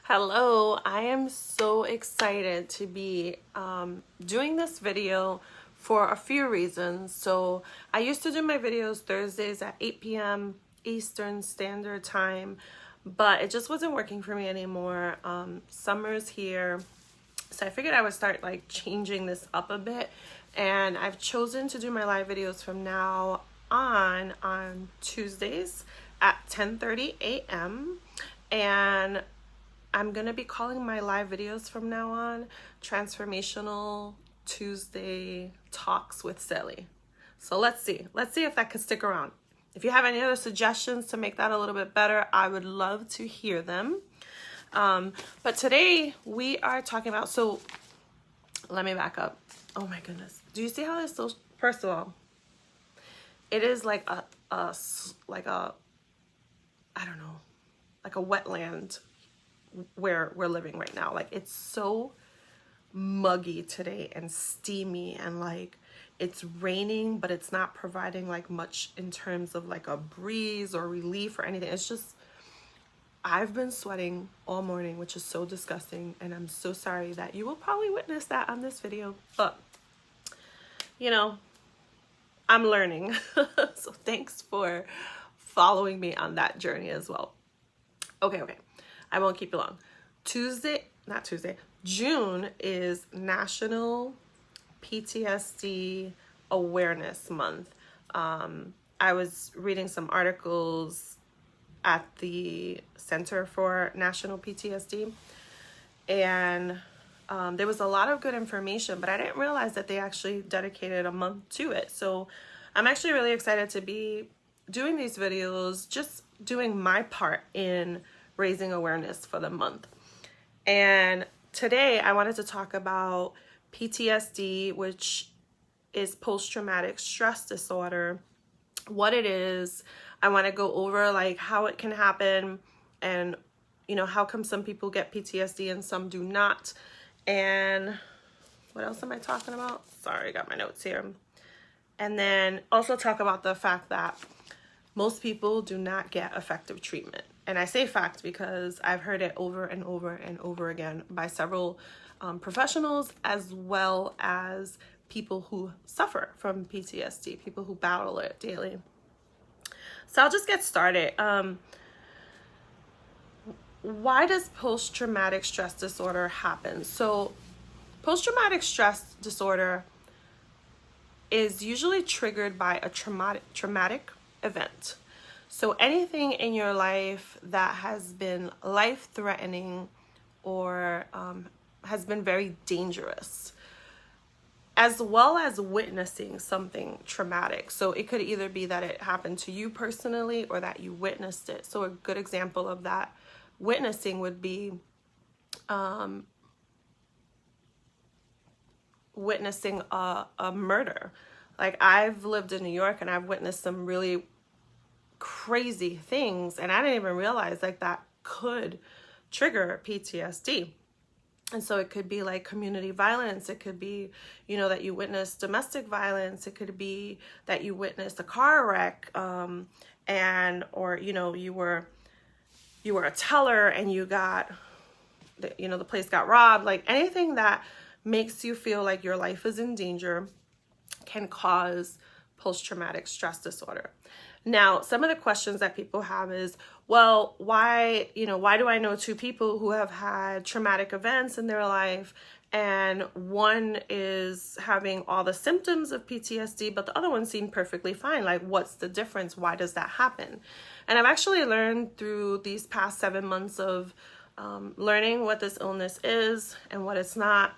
Hello, I am so excited to be doing this video for a few reasons. So I used to do my videos Thursdays at 8 p.m. Eastern Standard Time, but it just wasn't working for me anymore. Summer's here, so I figured I would start like changing this up a bit, and I've chosen to do my live videos from now on Tuesdays at 10:30 a.m. and I'm going to be calling my live videos from now on Transformational Tuesday Talks with Sally. So let's see if that could stick around. If you have any other suggestions to make that a little bit better, I would love to hear them. But today we are talking about, so let me back up. Oh my goodness. Do you see how this, so first of all, it is like a I don't know, like a wetland where we're living right now. Like, it's so muggy today and steamy, and like it's raining, but it's not providing like much in terms of like a breeze or relief or anything. It's just, I've been sweating all morning, which is so disgusting, and I'm so sorry that you will probably witness that on this video, but you know, I'm learning. So thanks for following me on that journey as well. Okay, I won't keep you long. June is National PTSD Awareness Month. I was reading some articles at the Center for National PTSD, and there was a lot of good information, but I didn't realize that they actually dedicated a month to it. So I'm actually really excited to be doing these videos, just doing my part in raising awareness for the month. And today I wanted to talk about PTSD, which is post-traumatic stress disorder, what it is. I want to go over like how it can happen, and you know, how come some people get PTSD and some do not. And what else am I talking about? Sorry, I got my notes here. And then also talk about the fact that most people do not get effective treatment. And I say fact because I've heard it over and over and over again by several professionals, as well as people who suffer from PTSD, people who battle it daily. So I'll just get started. Why does post-traumatic stress disorder happen? So post-traumatic stress disorder is usually triggered by a traumatic event. So anything in your life that has been life-threatening or has been very dangerous, as well as witnessing something traumatic. So it could either be that it happened to you personally or that you witnessed it. So a good example of that witnessing would be witnessing a murder. Like, I've lived in New York and I've witnessed some really crazy things, and I didn't even realize like that could trigger PTSD. And so it could be like community violence, it could be, you know, that you witnessed domestic violence, it could be that you witnessed a car wreck, and or you know, you were a teller and you got the place got robbed. Like, anything that makes you feel like your life is in danger can cause post-traumatic stress disorder. Now, some of the questions that people have is, well, why do I know two people who have had traumatic events in their life, and one is having all the symptoms of PTSD, but the other one seemed perfectly fine? Like, what's the difference? Why does that happen? And I've actually learned through these past 7 months of learning what this illness is and what it's not.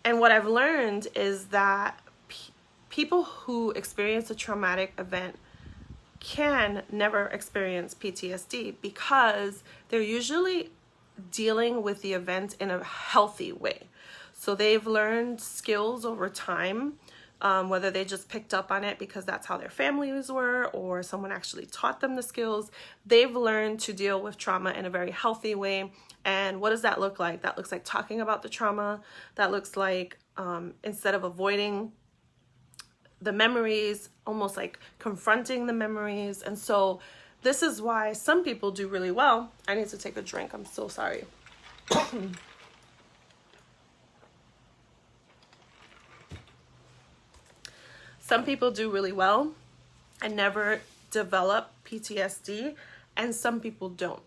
And what I've learned is that people who experience a traumatic event can never experience PTSD because they're usually dealing with the event in a healthy way. So they've learned skills over time, whether they just picked up on it because that's how their families were, or someone actually taught them the skills. They've learned to deal with trauma in a very healthy way. And what does that look like? That looks like talking about the trauma. That looks like instead of avoiding the memories, almost like confronting the memories. And so this is why some people do really well. I need to take a drink. I'm so sorry. Some people do really well and never develop PTSD, and some people don't.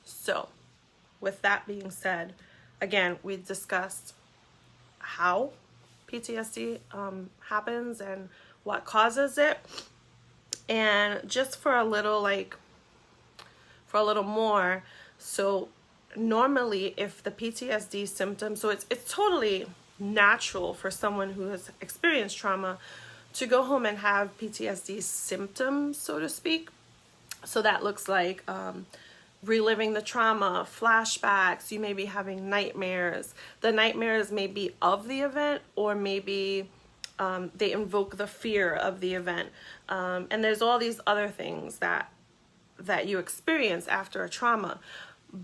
So with that being said, again, we discussed how PTSD happens and what causes it. And just for a little more, so normally if the PTSD symptoms, so it's totally natural for someone who has experienced trauma to go home and have PTSD symptoms, so to speak. So that looks like reliving the trauma, flashbacks, you may be having nightmares. The nightmares may be of the event, or maybe they invoke the fear of the event. And there's all these other things that you experience after a trauma.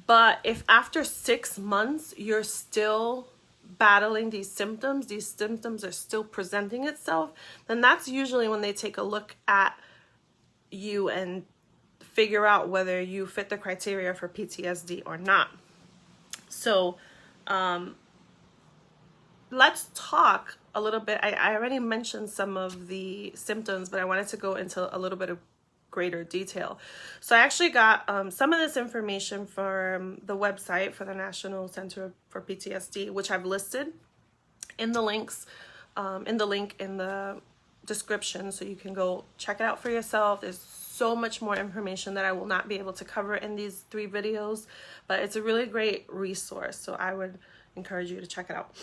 But if after 6 months you're still battling these symptoms are still presenting itself, then that's usually when they take a look at you and figure out whether you fit the criteria for PTSD or not. So let's talk a little bit. I already mentioned some of the symptoms, but I wanted to go into a little bit of greater detail. So I actually got some of this information from the website for the National Center for PTSD, which I've listed in the links, in the link in the description, so you can go check it out for yourself. There's so much more information that I will not be able to cover in these 3 videos, but it's a really great resource, so I would encourage you to check it out.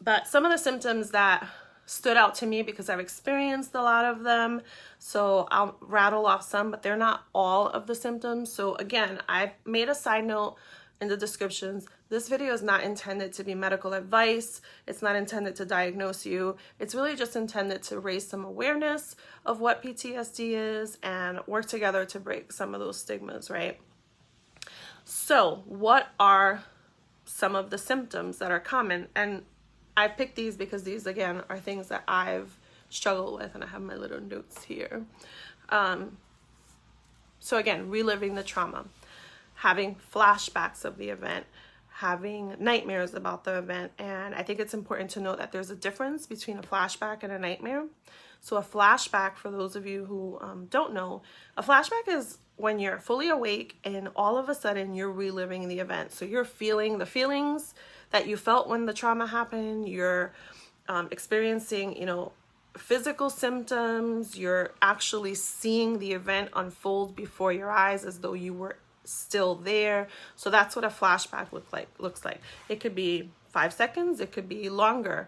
But some of the symptoms that stood out to me, because I've experienced a lot of them, so I'll rattle off some, but they're not all of the symptoms. So again, I made a side note in the descriptions. This video is not intended to be medical advice. It's not intended to diagnose you. It's really just intended to raise some awareness of what PTSD is and work together to break some of those stigmas, right? So what are some of the symptoms that are common? And I picked these because these, again, are things that I've struggled with, and I have my little notes here. So again, reliving the trauma, having flashbacks of the event, having nightmares about the event. And I think it's important to note that there's a difference between a flashback and a nightmare. So a flashback, for those of you who don't know, a flashback is when you're fully awake and all of a sudden you're reliving the event. So you're feeling the feelings that you felt when the trauma happened. You're experiencing, physical symptoms. You're actually seeing the event unfold before your eyes as though you were still there. So that's what a flashback looks like. It could be 5 seconds, it could be longer,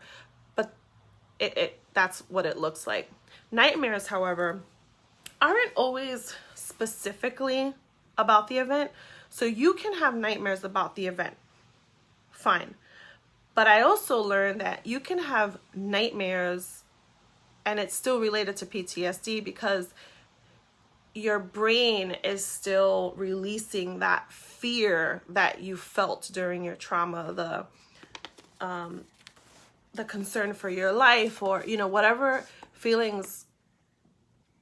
but that's what it looks like. Nightmares, however, aren't always specifically about the event. So you can have nightmares about the event, fine. But I also learned that you can have nightmares and it's still related to PTSD, because your brain is still releasing that fear that you felt during your trauma, the concern for your life, or whatever feelings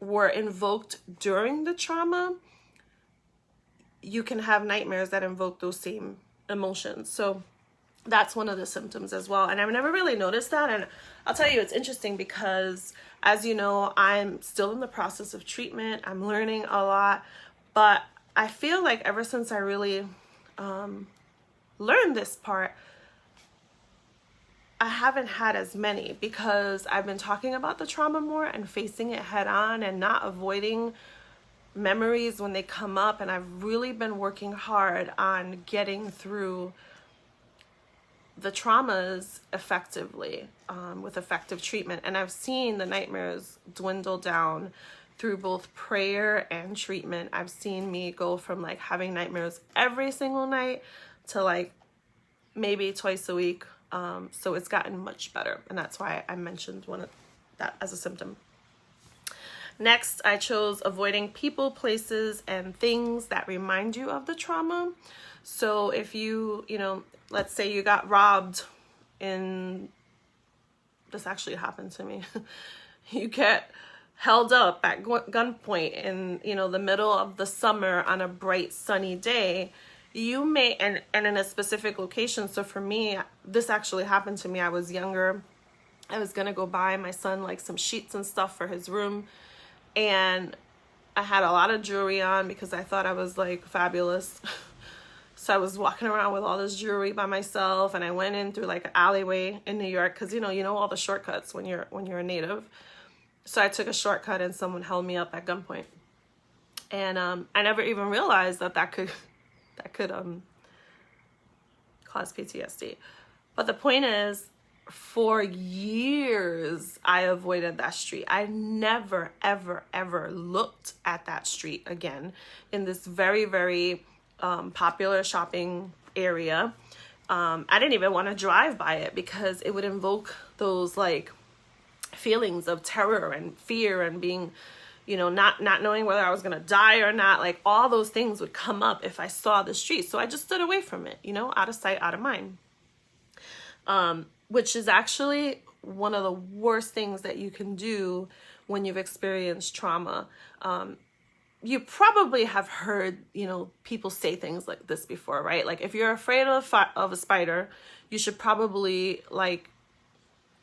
were invoked during the trauma. You can have nightmares that invoke those same emotions. So that's one of the symptoms as well. And I've never really noticed that. And I'll tell you, it's interesting because, as you know, I'm still in the process of treatment. I'm learning a lot, but I feel like ever since I really learned this part, I haven't had as many, because I've been talking about the trauma more and facing it head on and not avoiding memories when they come up. And I've really been working hard on getting through the traumas effectively, with effective treatment. And I've seen the nightmares dwindle down through both prayer and treatment. I've seen me go from having nightmares every single night to maybe twice a week. So it's gotten much better. And that's why I mentioned that as a symptom. Next, I chose avoiding people, places, and things that remind you of the trauma. So if you, let's say you got robbed this actually happened to me. You get held up at gunpoint in, you know, the middle of the summer on a bright sunny day, you may, and in a specific location. So for me, this actually happened to me. I was younger. I was gonna go buy my son like some sheets and stuff for his room, and I had a lot of jewelry on because I thought I was like fabulous. So I was walking around with all this jewelry by myself, and I went in through like an alleyway in New York, because you know all the shortcuts when you're a native. So I took a shortcut and someone held me up at gunpoint. And I never even realized that could cause PTSD. But the point is, for years, I avoided that street. I never, ever, ever looked at that street again in this very, very popular shopping area. I didn't even want to drive by it because it would invoke those like feelings of terror and fear and being, you know, not knowing whether I was going to die or not. Like all those things would come up if I saw the street. So I just stood away from it, you know, out of sight, out of mind. Which is actually one of the worst things that you can do when you've experienced trauma. You probably have heard, you know, people say things like this before, right? Like if you're afraid of a spider, you should probably like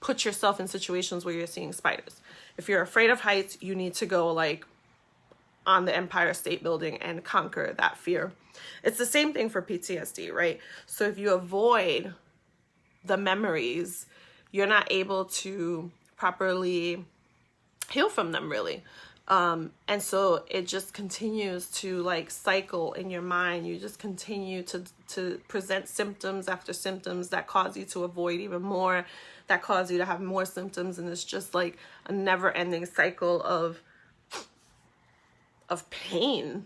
put yourself in situations where you're seeing spiders. If you're afraid of heights, you need to go like on the Empire State Building and conquer that fear. It's the same thing for PTSD, right? So if you avoid the memories, you're not able to properly heal from them, really. And so it just continues to like cycle in your mind. You just continue to present symptoms after symptoms that cause you to avoid even more, that cause you to have more symptoms. And it's just like a never ending cycle of pain.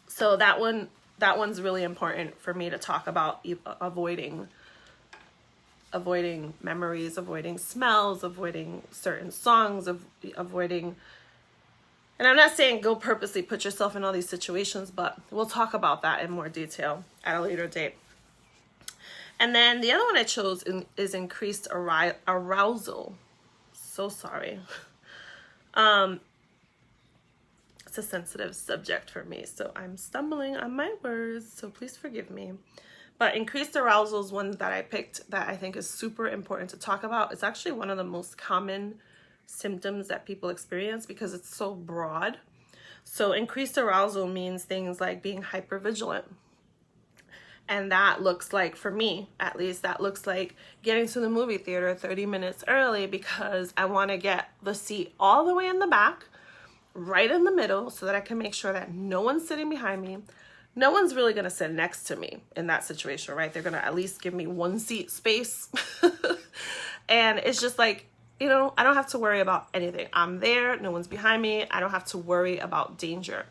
So that one's really important for me to talk about, avoiding memories, avoiding smells, avoiding certain songs, avoiding. And I'm not saying go purposely put yourself in all these situations, but we'll talk about that in more detail at a later date. And then the other one I chose is increased arousal. So sorry. It's a sensitive subject for me, so I'm stumbling on my words, so please forgive me. But increased arousal is one that I picked that I think is super important to talk about. It's actually one of the most common symptoms that people experience because it's so broad. So increased arousal means things like being hypervigilant. And that looks like, for me at least, that looks like getting to the movie theater 30 minutes early because I want to get the seat all the way in the back, right in the middle, so that I can make sure that no one's sitting behind me. No one's really going to sit next to me in that situation, right? They're going to at least give me one seat space. And it's just like, you know, I don't have to worry about anything. I'm there. No one's behind me. I don't have to worry about danger.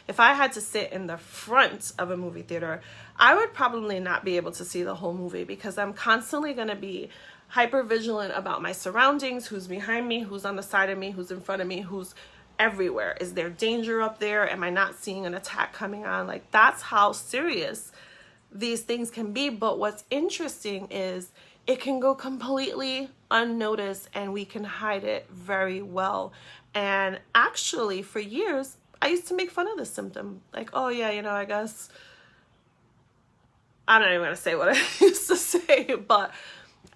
If I had to sit in the front of a movie theater, I would probably not be able to see the whole movie because I'm constantly going to be hyper vigilant about my surroundings, who's behind me, who's on the side of me, who's in front of me, who's everywhere. Is there danger up there? Am I not seeing an attack coming on? Like, that's how serious these things can be. But what's interesting is it can go completely unnoticed and we can hide it very well. And actually, for years, I used to make fun of this symptom. Like, oh yeah, you know, I guess, I'm not even gonna say what I used to say, but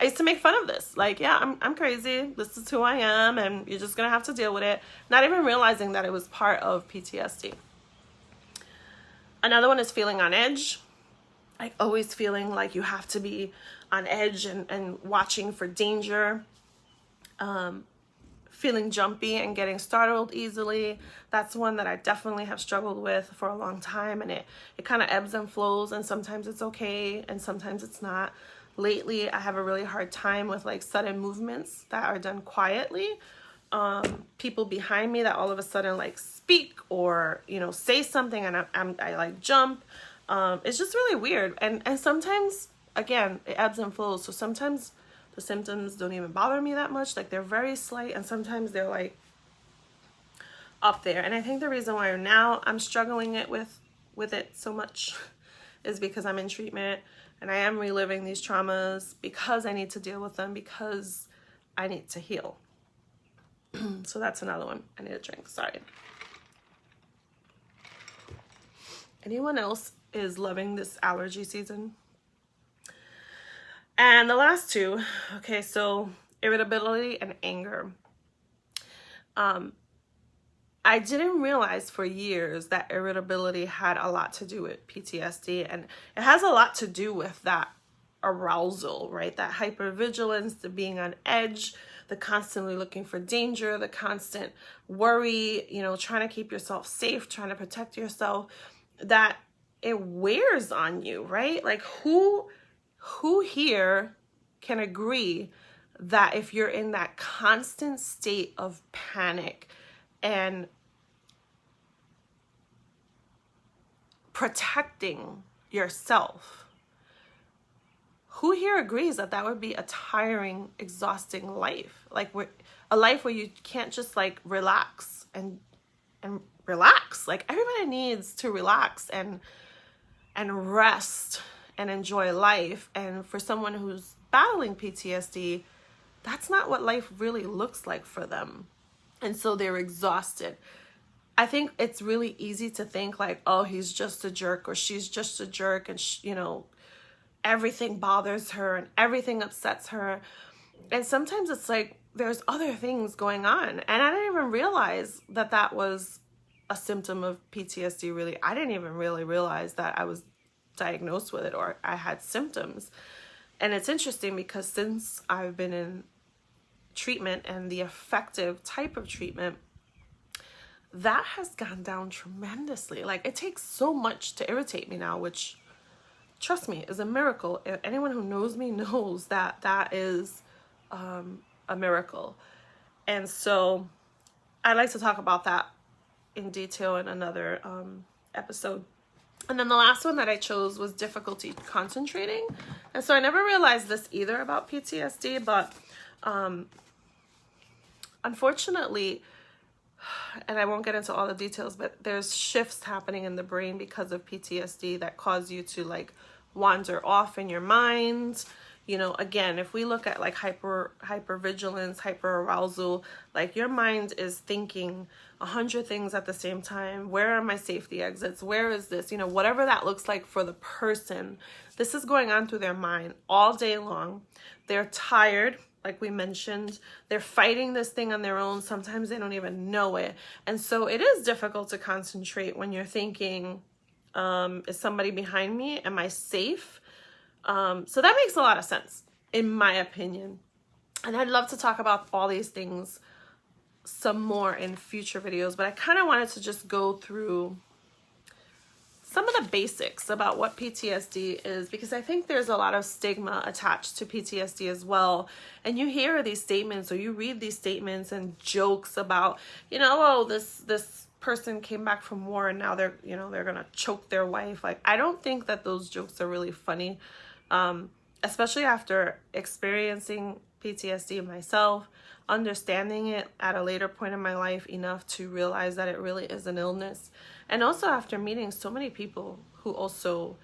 I used to make fun of this. Like, yeah, I'm crazy. This is who I am, and you're just gonna have to deal with it. Not even realizing that it was part of PTSD. Another one is feeling on edge. Like always feeling like you have to be on edge and watching for danger. Feeling jumpy and getting startled easily. That's one that I definitely have struggled with for a long time, and it kind of ebbs and flows, and sometimes it's okay and sometimes it's not. Lately, I have a really hard time with like sudden movements that are done quietly. People behind me that all of a sudden like speak or, you know, say something and I like jump. It's just really weird. And sometimes, again, it ebbs and flows. So sometimes the symptoms don't even bother me that much. Like, they're very slight, and sometimes they're like up there. And I think the reason why now I'm struggling with it so much is because I'm in treatment and I am reliving these traumas because I need to deal with them, because I need to heal. So that's another one. I need a drink, sorry. Anyone else is loving this allergy season? And the last two, okay, so irritability and anger. I didn't realize for years that irritability had a lot to do with PTSD, and it has a lot to do with that arousal, right? That hypervigilance, the being on edge, the constantly looking for danger, the constant worry, you know, trying to keep yourself safe, trying to protect yourself, that it wears on you, right? Like who here can agree that if you're in that constant state of panic and protecting yourself, who here agrees that that would be a tiring, exhausting life? Like a life where you can't just like relax and relax. Like everybody needs to relax and rest and enjoy life. And for someone who's battling PTSD, that's not what life really looks like for them. And so they're exhausted. I think it's really easy to think like, oh, he's just a jerk or she's just a jerk, and you know, everything bothers her and everything upsets her. And sometimes it's like there's other things going on. And I didn't even realize that that was a symptom of PTSD, really. I didn't even really realize that I was diagnosed with it or I had symptoms. And it's interesting because since I've been in treatment and the effective type of treatment, that has gone down tremendously. Like it takes so much to irritate me now, which, trust me, is a miracle. Anyone who knows me knows that that is a miracle. And so I'd like to talk about that in detail in another episode. And then the last one that I chose was difficulty concentrating. And so I never realized this either about PTSD, but unfortunately, and I won't get into all the details, but there's shifts happening in the brain because of PTSD that cause you to like wander off in your mind. You know, again, if we look at like hypervigilance, hyperarousal, like your mind is thinking 100 things at the same time. Where are my safety exits? Where is this? You know, whatever that looks like for the person, this is going on through their mind all day long. They're tired. Like we mentioned, they're fighting this thing on their own. Sometimes they don't even know it. And so it is difficult to concentrate when you're thinking, is somebody behind me? Am I safe? So that makes a lot of sense, in my opinion. And I'd love to talk about all these things some more in future videos, but I kind of wanted to just go through some of the basics about what PTSD is, because I think there's a lot of stigma attached to PTSD as well. And you hear these statements or you read these statements and jokes about, you know, oh, this person came back from war and now they're, you know, they're gonna choke their wife. Like, I don't think that those jokes are really funny, especially after experiencing PTSD myself, understanding it at a later point in my life enough to realize that it really is an illness. And also after meeting so many people who also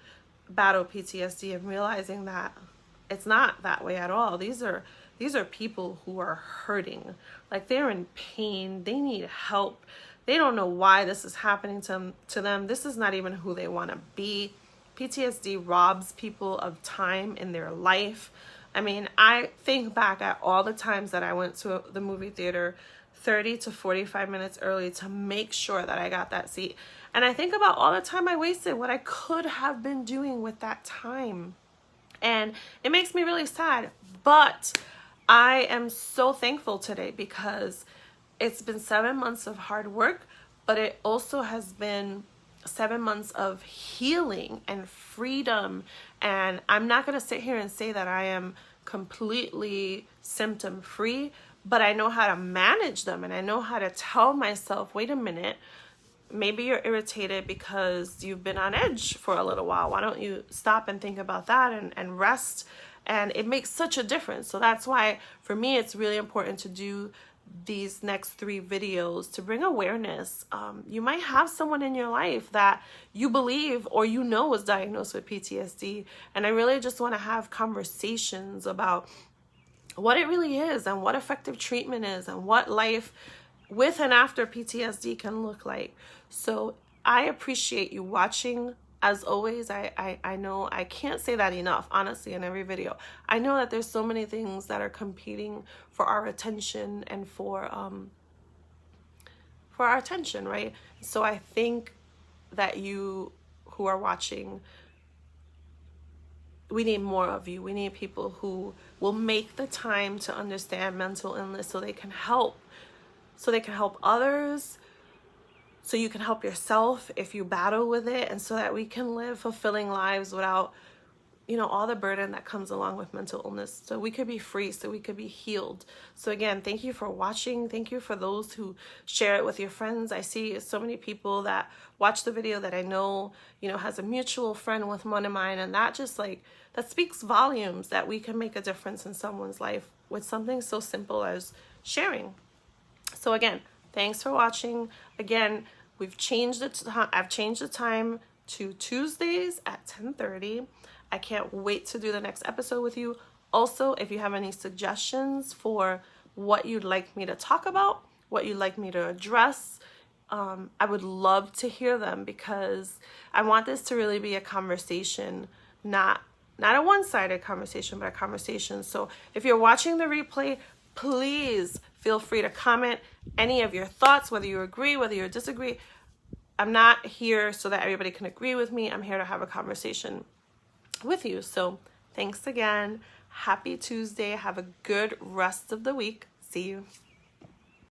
battle PTSD and realizing that it's not that way at all. These are people who are hurting. Like they're in pain. They need help. They don't know why this is happening to them. This is not even who they want to be. PTSD robs people of time in their life. I mean, I think back at all the times that I went to the movie theater 30 to 45 minutes early to make sure that I got that seat. And I think about all the time I wasted, what I could have been doing with that time. And it makes me really sad. But I am so thankful today because it's been 7 months of hard work, but it also has been 7 months of healing and freedom. And I'm not going to sit here and say that I am completely symptom free, but I know how to manage them. And I know how to tell myself, wait a minute, maybe you're irritated because you've been on edge for a little while. Why don't you stop and think about that and rest? And it makes such a difference. So that's why for me, it's really important to do these next 3 videos to bring awareness. You might have someone in your life that you believe or you know is diagnosed with PTSD. And I really just want to have conversations about what it really is and what effective treatment is and what life with and after PTSD can look like. So I appreciate you watching. As always, I know I can't say that enough, honestly, in every video. I know that there's so many things that are competing for our attention and for our attention, right? So I think that you who are watching, we need more of you. We need people who will make the time to understand mental illness so they can help others, so you can help yourself if you battle with it, and so that we can live fulfilling lives without, you know, all the burden that comes along with mental illness, so we could be free, so we could be healed. So again, thank you for watching. Thank you for those who share it with your friends. I see so many people that watch the video that I know, you know, has a mutual friend with one of mine, and that just like, that speaks volumes that we can make a difference in someone's life with something so simple as sharing. So again, thanks for watching. Again, I've changed the time to Tuesdays at 10:30. I can't wait to do the next episode with you. Also, if you have any suggestions for what you'd like me to talk about, what you'd like me to address, I would love to hear them, because I want this to really be a conversation, not a one-sided conversation, but a conversation. So if you're watching the replay, please feel free to comment any of your thoughts, whether you agree, whether you disagree. I'm not here so that everybody can agree with me. I'm here to have a conversation with you. So thanks again. Happy Tuesday. Have a good rest of the week. See you.